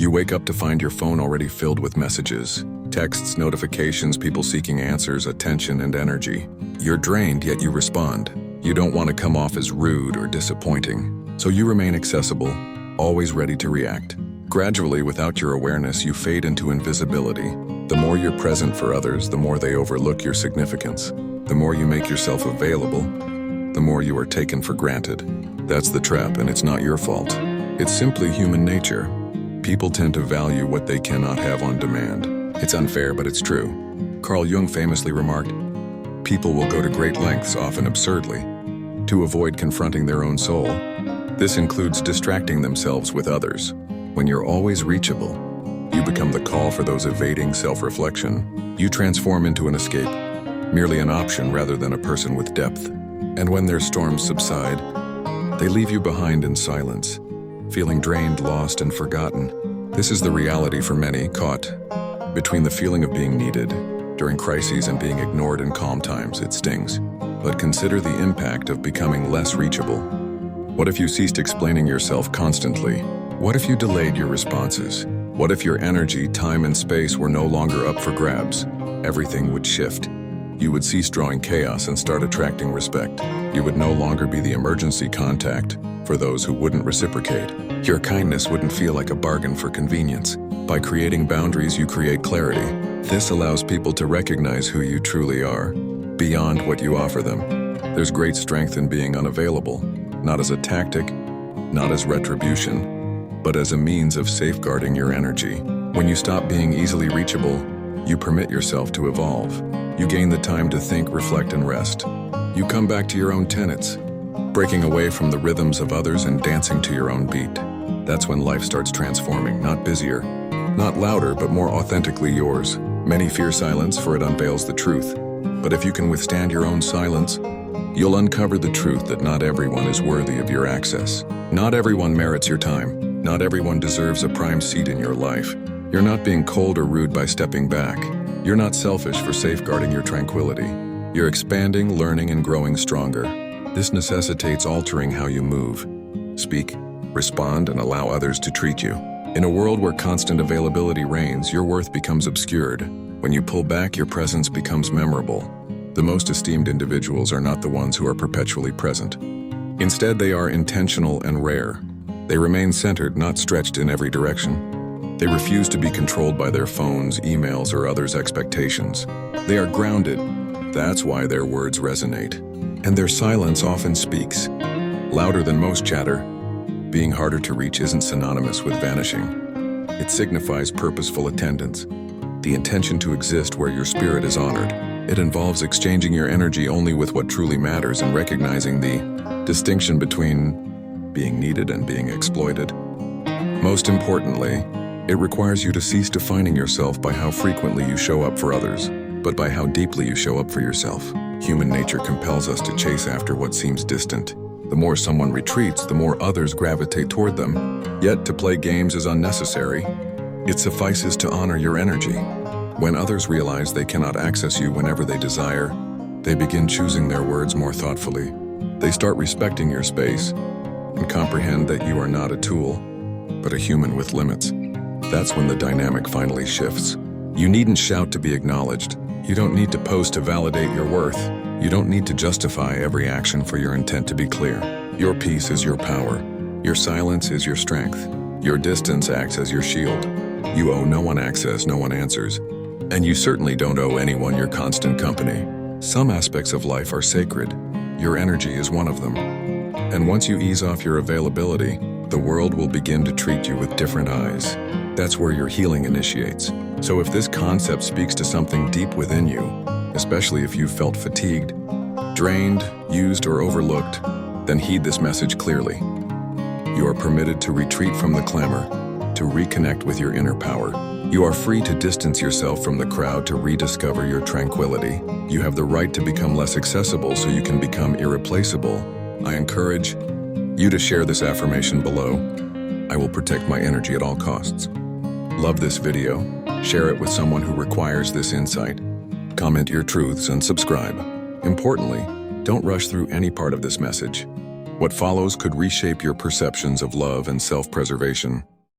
You wake up to find your phone already filled with messages, texts, notifications, people seeking answers, attention, and energy. You're drained, yet you respond. You don't want to come off as rude or disappointing, so you remain accessible, always ready to react. Gradually, without your awareness, you fade into invisibility. The more you're present for others, the more they overlook your significance. The more you make yourself available, the more you are taken for granted. That's the trap, and it's not your fault. It's simply human nature. People tend to value what they cannot have on demand. It's unfair, but it's true. Carl Jung famously remarked, "People will go to great lengths, often absurdly, to avoid confronting their own soul. This includes distracting themselves with others. When you're always reachable, you become the call for those evading self-reflection. You transform into an escape, merely an option rather than a person with depth. And when their storms subside, they leave you behind in silence, feeling drained, lost, and forgotten. This is the reality for many, caught between the feeling of being needed during crises and being ignored in calm times. It stings. But consider the impact of becoming less reachable. What if you ceased explaining yourself constantly? What if you delayed your responses? What if your energy, time, and space were no longer up for grabs? Everything would shift. You would cease drawing chaos and start attracting respect. You would no longer be the emergency contact for those who wouldn't reciprocate. Your kindness wouldn't feel like a bargain for convenience. By creating boundaries, you create clarity. This allows people to recognize who you truly are, beyond what you offer them. There's great strength in being unavailable, not as a tactic, not as retribution, but as a means of safeguarding your energy. When you stop being easily reachable, you permit yourself to evolve. You gain the time to think, reflect, and rest. You come back to your own tenets, breaking away from the rhythms of others and dancing to your own beat. That's when life starts transforming, not busier, not louder, but more authentically yours. Many fear silence, for it unveils the truth. But if you can withstand your own silence, you'll uncover the truth that not everyone is worthy of your access. Not everyone merits your time. Not everyone deserves a prime seat in your life. You're not being cold or rude by stepping back. You're not selfish for safeguarding your tranquility. You're expanding, learning, and growing stronger. This necessitates altering how you move, speak, respond, and allow others to treat you. In a world where constant availability reigns, your worth becomes obscured. When you pull back, your presence becomes memorable. The most esteemed individuals are not the ones who are perpetually present. Instead, they are intentional and rare. They remain centered, not stretched in every direction. They refuse to be controlled by their phones, emails, or others' expectations. They are grounded. That's why their words resonate. And their silence often speaks. Louder than most chatter, being harder to reach isn't synonymous with vanishing. It signifies purposeful attendance, the intention to exist where your spirit is honored. It involves exchanging your energy only with what truly matters and recognizing the distinction between being needed and being exploited. Most importantly, it requires you to cease defining yourself by how frequently you show up for others, but by how deeply you show up for yourself. Human nature compels us to chase after what seems distant. The more someone retreats, the more others gravitate toward them. Yet to play games is unnecessary. It suffices to honor your energy. When others realize they cannot access you whenever they desire, they begin choosing their words more thoughtfully. They start respecting your space and comprehend that you are not a tool, but a human with limits. That's when the dynamic finally shifts. You needn't shout to be acknowledged. You don't need to post to validate your worth. You don't need to justify every action for your intent to be clear. Your peace is your power. Your silence is your strength. Your distance acts as your shield. You owe no one access, no one answers. And you certainly don't owe anyone your constant company. Some aspects of life are sacred. Your energy is one of them. And once you ease off your availability, the world will begin to treat you with different eyes. That's where your healing initiates. So if this concept speaks to something deep within you, especially if you've felt fatigued, drained, used, or overlooked, then heed this message clearly. You are permitted to retreat from the clamor, to reconnect with your inner power. You are free to distance yourself from the crowd to rediscover your tranquility. You have the right to become less accessible so you can become irreplaceable. I encourage you to share this affirmation below. I will protect my energy at all costs. Love this video. Share it with someone who requires this insight. Comment your truths and subscribe. Importantly, don't rush through any part of this message. What follows could reshape your perceptions of love and self-preservation.